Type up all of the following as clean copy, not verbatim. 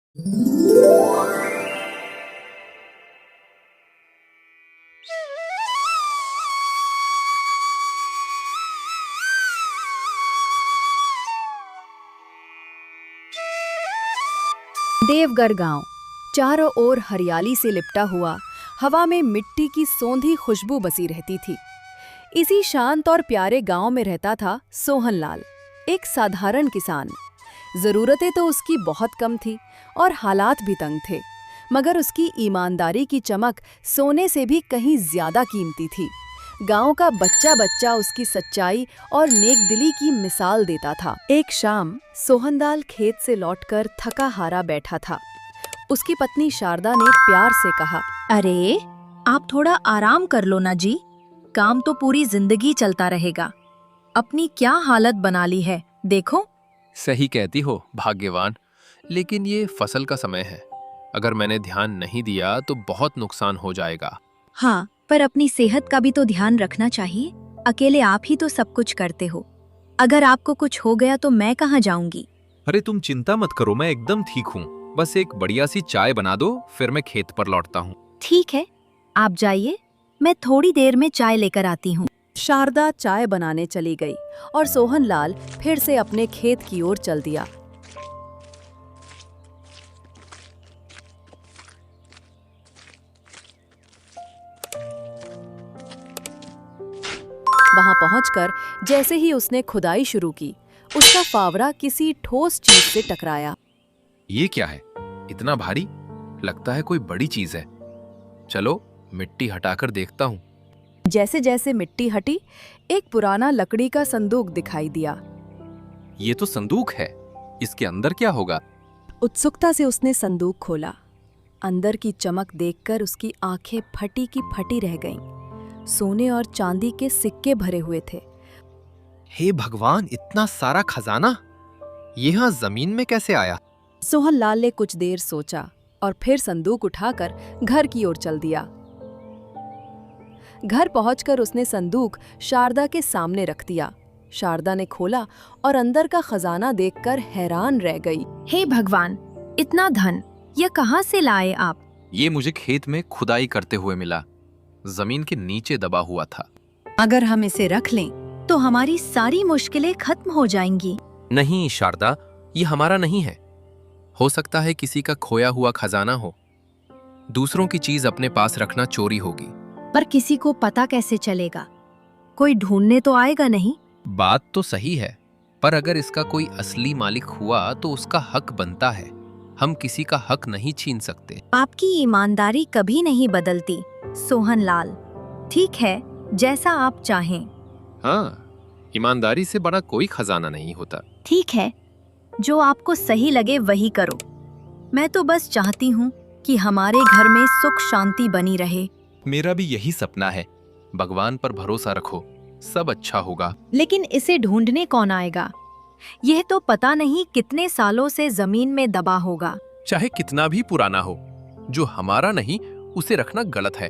देवगढ़ गांव चारों ओर हरियाली से लिपटा हुआ, हवा में मिट्टी की सौंधी खुशबू बसी रहती थी। इसी शांत और प्यारे गांव में रहता था सोहनलाल, एक साधारण किसान। जरूरतें तो उसकी बहुत कम थी और हालात भी तंग थे, मगर उसकी ईमानदारी की चमक सोने से भी कहीं ज्यादा कीमती थी। गांव का बच्चा बच्चा उसकी सच्चाई और नेकदिली की मिसाल देता था। एक शाम सोहनलाल खेत से लौटकर थका हारा बैठा था। उसकी पत्नी शारदा ने प्यार से कहा, अरे, आप थोड़ा आराम कर लो ना जी, काम तो पूरी जिंदगी चलता रहेगा। अपनी क्या हालत बना ली है, देखो। सही कहती हो भाग्यवान, लेकिन ये फसल का समय है। अगर मैंने ध्यान नहीं दिया तो बहुत नुकसान हो जाएगा। हाँ, पर अपनी सेहत का भी तो ध्यान रखना चाहिए। अकेले आप ही तो सब कुछ करते हो। अगर आपको कुछ हो गया तो मैं कहाँ जाऊंगी। अरे तुम चिंता मत करो, मैं एकदम ठीक हूँ। बस एक बढ़िया सी चाय बना दो, फिर मैं खेत पर लौटता हूँ। ठीक है, आप जाइए, मैं थोड़ी देर में चाय लेकर आती हूँ। शारदा चाय बनाने चली गई और सोहनलाल फिर से अपने खेत की ओर चल दिया। वहां पहुंचकर जैसे ही उसने खुदाई शुरू की, उसका फावड़ा किसी ठोस चीज से टकराया। ये क्या है, इतना भारी? लगता है कोई बड़ी चीज है। चलो मिट्टी हटाकर देखता हूँ। जैसे जैसे मिट्टी हटी, एक पुराना लकड़ी का संदूक दिखाई दिया। ये तो संदूक है, इसके अंदर क्या होगा? उत्सुकता से उसने संदूक खोला। अंदर की चमक देखकर उसकी आंखें फटी की फटी रह गईं। सोने और चांदी के सिक्के भरे हुए थे। हे भगवान, इतना सारा खजाना ये यहाँ जमीन में कैसे आया? सोहनलाल ने कुछ देर सोचा और फिर संदूक उठाकर घर की ओर चल दिया। घर पहुंचकर उसने संदूक शारदा के सामने रख दिया। शारदा ने खोला और अंदर का खजाना देखकर हैरान रह गई। हे भगवान, इतना धन ये कहाँ से लाए आप? ये मुझे खेत में खुदाई करते हुए मिला, जमीन के नीचे दबा हुआ था। अगर हम इसे रख लें तो हमारी सारी मुश्किलें खत्म हो जाएंगी। नहीं शारदा, ये हमारा नहीं है। हो सकता है किसी का खोया हुआ खजाना हो। दूसरों की चीज अपने पास रखना चोरी होगी। पर किसी को पता कैसे चलेगा? कोई ढूंढने तो आएगा नहीं। बात तो सही है, पर अगर इसका कोई असली मालिक हुआ तो उसका हक बनता है। हम किसी का हक नहीं छीन सकते। आपकी ईमानदारी कभी नहीं बदलती सोहनलाल। ठीक है, जैसा आप चाहें। हाँ, ईमानदारी से बड़ा कोई खजाना नहीं होता। ठीक है, जो आपको सही लगे वही करो। मैं तो बस चाहती हूँ कि हमारे घर में सुख शांति बनी रहे। मेरा भी यही सपना है। भगवान पर भरोसा रखो, सब अच्छा होगा। लेकिन इसे ढूंढने कौन आएगा? यह तो पता नहीं कितने सालों से जमीन में दबा होगा। चाहे कितना भी पुराना हो, जो हमारा नहीं उसे रखना गलत है।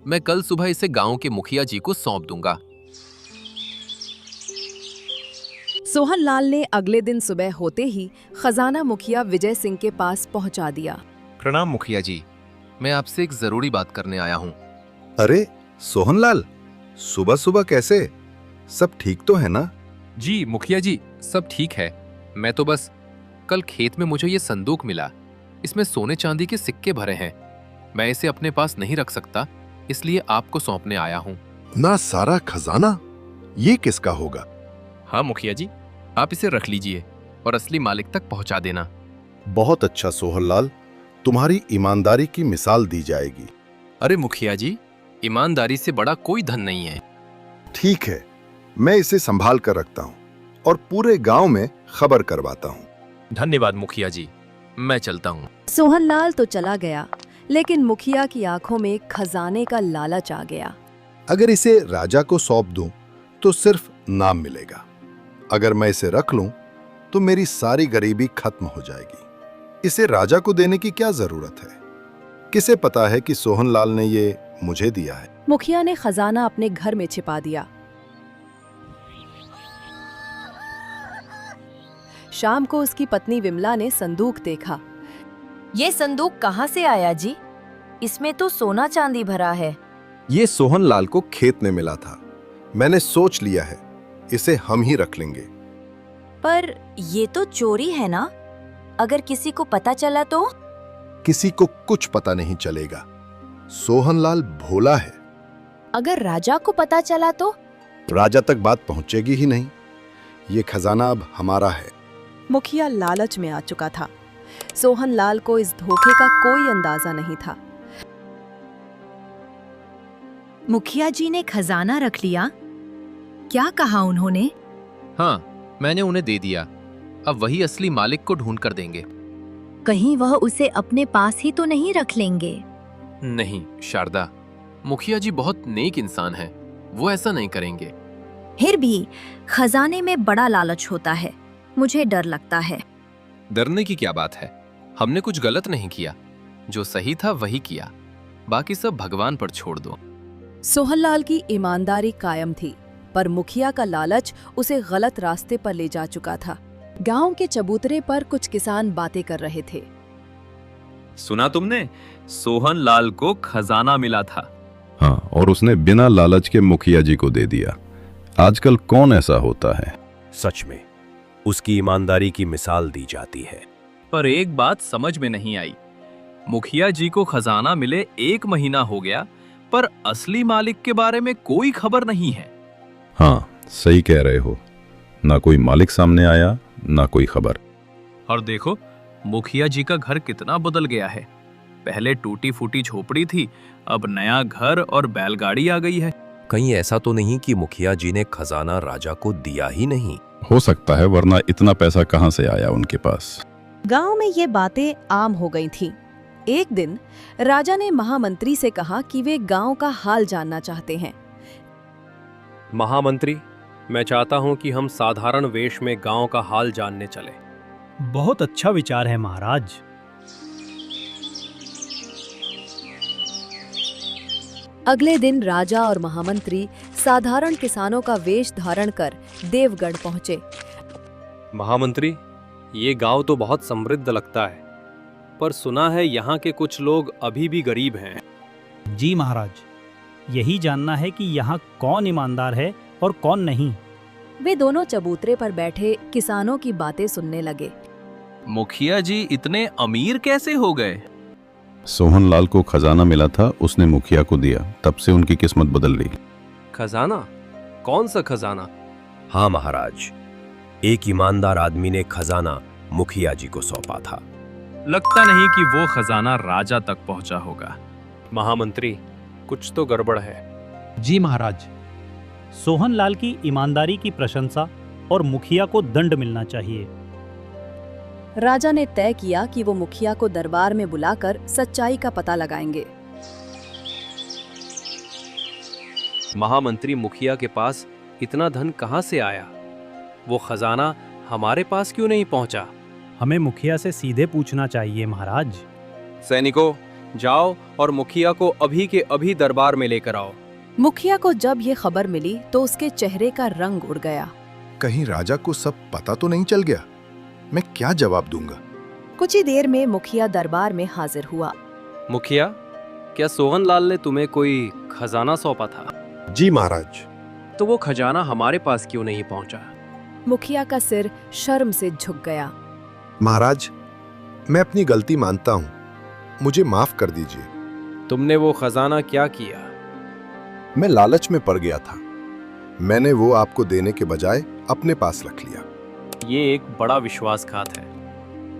मैं कल सुबह इसे गांव के मुखिया जी को सौंप दूंगा। सोहनलाल ने अगले दिन सुबह होते ही खजाना मुखिया विजय सिंह के पास पहुंचा दिया। प्रणाम मुखिया जी, मैं आपसे एक जरूरी बात करने आया हूँ। अरे सोहनलाल, सुबह सुबह कैसे? सब ठीक तो है ना? जी मुखिया जी, सब ठीक है। मैं तो बस कल खेत में मुझे ये संदूक मिला। इसमें सोने चांदी के सिक्के भरे हैं। मैं इसे अपने पास नहीं रख सकता, इसलिए आपको सौंपने आया हूँ। ना सारा खजाना? ये किसका होगा? हाँ मुखिया जी, आप इसे रख लीजिए और असली मालिक तक पहुंचा देना। बहुत अच्छा सोहनलाल, तुम्हारी ईमानदारी की मिसाल दी जाएगी। अरे मुखिया जी, ईमानदारी से बड़ा कोई धन नहीं है। ठीक है, मैं इसे संभाल कर रखता हूँ और पूरे गांव में खबर करवाता हूँ। धन्यवाद मुखिया जी, मैं चलता हूँ। सोहनलाल तो चला गया, लेकिन मुखिया की आंखों में खजाने का लालच आ गया। अगर इसे राजा को सौंप दूं तो सिर्फ नाम मिलेगा। अगर मैं इसे रख लूं तो मेरी सारी गरीबी खत्म हो जाएगी। इसे राजा को देने की क्या जरूरत है? किसे पता है कि सोहनलाल ने ये मुझे दिया है। मुखिया ने खजाना अपने घर में छिपा दिया। शाम को उसकी पत्नी विमला ने संदूक देखा। ये संदूक कहाँ से आया जी? इसमें तो सोना चांदी भरा है। ये सोहनलाल को खेत में मिला था। मैंने सोच लिया है, इसे हम ही रख लेंगे। पर ये तो चोरी है ना? अगर किसी को पता चला तो? किसी को कुछ पता नहीं चलेगा। सोहनलाल भोला है। अगर राजा को पता चला तो? राजा तक बात पहुंचेगी ही नहीं। ये खजाना अब हमारा है। मुखिया लालच में आ चुका था। सोहनलाल को इस धोखे का कोई अंदाजा नहीं था। मुखिया जी ने खजाना रख लिया? क्या कहा उन्होंने? हाँ, मैंने उन्हें दे दिया। अब वही असली मालिक को ढूंढ कर देंगे। कहीं वह उसे अपने पास ही तो नहीं रख लेंगे? नहीं शारदा, मुखिया जी बहुत नेक इंसान हैं। वो ऐसा नहीं करेंगे। फिर भी खजाने में बड़ा लालच होता है। मुझे डर लगता है। डरने की क्या बात है? हमने कुछ गलत नहीं किया। जो सही था वही किया। बाकी सब भगवान पर छोड़ दो। सोहनलाल की ईमानदारी कायम थी, पर मुखिया का लालच उसे गलत रास्ते पर ले जा चुका था। गांव के चबूतरे पर कुछ किसान बातें कर रहे थे। सुना तुमने? सोहनलाल को खजाना मिला था। हाँ, और उसने बिना लालच के मुखिया जी को दे दिया। आजकल कौन ऐसा होता है? सच में उसकी ईमानदारी की मिसाल दी जाती है। पर एक बात समझ में नहीं आई। मुखिया जी को खजाना मिले 1 महीना हो गया, पर असली मालिक के बारे में कोई खबर नहीं है। हाँ, सही कह रहे हो। ना कोई मालिक सामने आया, ना कोई खबर। और देखो, मुखिया जी का घर कितना बदल गया है। पहले टूटी फूटी झोपड़ी थी, अब नया घर और बैलगाड़ी आ गई है। कहीं ऐसा तो नहीं कि मुखिया जी ने खजाना राजा को दिया ही नहीं? हो सकता है, वरना इतना पैसा कहाँ से आया उनके पास। गांव में ये बातें आम हो गई थीं। एक दिन राजा ने महामंत्री से कहा कि वे गांव का हाल जानना चाहते हैं। महामंत्री, मैं चाहता हूं कि हम साधारण वेश में गांव का हाल जानने चले। बहुत अच्छा विचार है महाराज। अगले दिन राजा और महामंत्री साधारण किसानों का वेश धारण कर देवगढ़ पहुंचे। महामंत्री, ये गांव तो बहुत समृद्ध लगता है, पर सुना है यहाँ के कुछ लोग अभी भी गरीब हैं। जी महाराज, यही जानना है कि यहाँ कौन ईमानदार है और कौन नहीं। वे दोनों चबूतरे पर बैठे किसानों की बातें सुनने लगे। मुखिया जी इतने अमीर कैसे हो गए? सोहनलाल को खजाना मिला था, उसने मुखिया को दिया, तब से उनकी किस्मत बदल रही। खजाना? कौन सा खजाना? हाँ महाराज, एक ईमानदार आदमी ने खजाना मुखिया जी को सौंपा था। लगता नहीं कि वो खजाना राजा तक पहुंचा होगा। महामंत्री, कुछ तो गड़बड़ है। जी महाराज, सोहनलाल की ईमानदारी की प्रशंसा और मुखिया को दंड मिलना चाहिए। राजा ने तय किया कि वो मुखिया को दरबार में बुलाकर सच्चाई का पता लगाएंगे। महामंत्री, मुखिया के पास इतना धन कहाँ से आया? वो खजाना हमारे पास क्यों नहीं पहुंचा? हमें मुखिया से सीधे पूछना चाहिए महाराज। सैनिकों, जाओ और मुखिया को अभी के अभी दरबार में लेकर आओ। मुखिया को जब ये खबर मिली तो उसके चेहरे का रंग उड़ गया। कहीं राजा को सब पता तो नहीं चल गया? मैं क्या जवाब दूंगा? कुछ ही देर में मुखिया दरबार में हाजिर हुआ। मुखिया, क्या सोहनलाल ने तुम्हें कोई खजाना सौंपा था? जी महाराज। तो वो खजाना हमारे पास क्यों नहीं पहुंचा? मुखिया का सिर शर्म से झुक गया। महाराज, मैं अपनी गलती मानता हूँ, मुझे माफ कर दीजिए। तुमने वो खजाना क्या किया? मैं लालच में पड़ गया था। मैंने वो आपको देने के बजाय अपने पास रख लिया। ये एक बड़ा विश्वासघात है।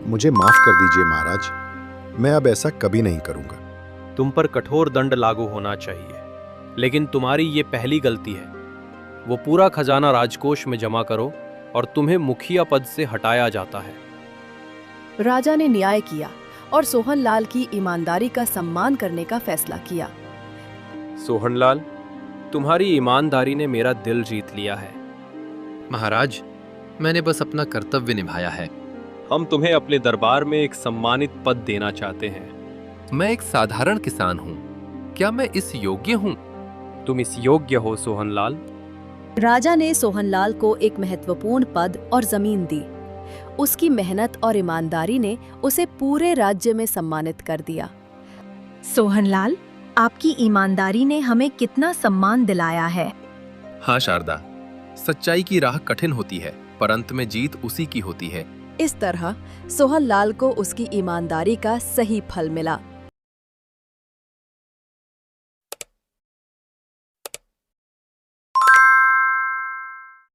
मुझे माफ कर दीजिए महाराज, मैं अब ऐसा कभी नहीं करूंगा। तुम पर कठोर दंड लागू होना चाहिए, लेकिन तुम्हारी ये पहली गलती है। वो पूरा खजाना राजकोष में जमा करो और तुम्हें मुखिया पद से हटाया जाता है। राजा ने न्याय किया और सोहनलाल की ईमानदारी का सम्मान करने का फैसला किया। सोहनलाल, तुम्हारी ईमानदारी ने मेरा दिल जीत लिया है। महाराज, मैंने बस अपना कर्तव्य निभाया है। हम तुम्हें अपने दरबार में एक सम्मानित पद देना चाहते हैं। मैं एक साधारण किसान हूँ। क्या मैं इस योग्य हूँ? तुम इस योग्य हो सोहनलाल। राजा ने सोहनलाल को एक महत्वपूर्ण पद और जमीन दी। उसकी मेहनत और ईमानदारी ने उसे पूरे राज्य में सम्मानित कर दिया। सोहनलाल, आपकी ईमानदारी ने हमें कितना सम्मान दिलाया है। हाँ शारदा, सच्चाई की राह कठिन होती है पर अंत में जीत उसी की होती है। इस तरह सोहनलाल को उसकी ईमानदारी का सही फल मिला।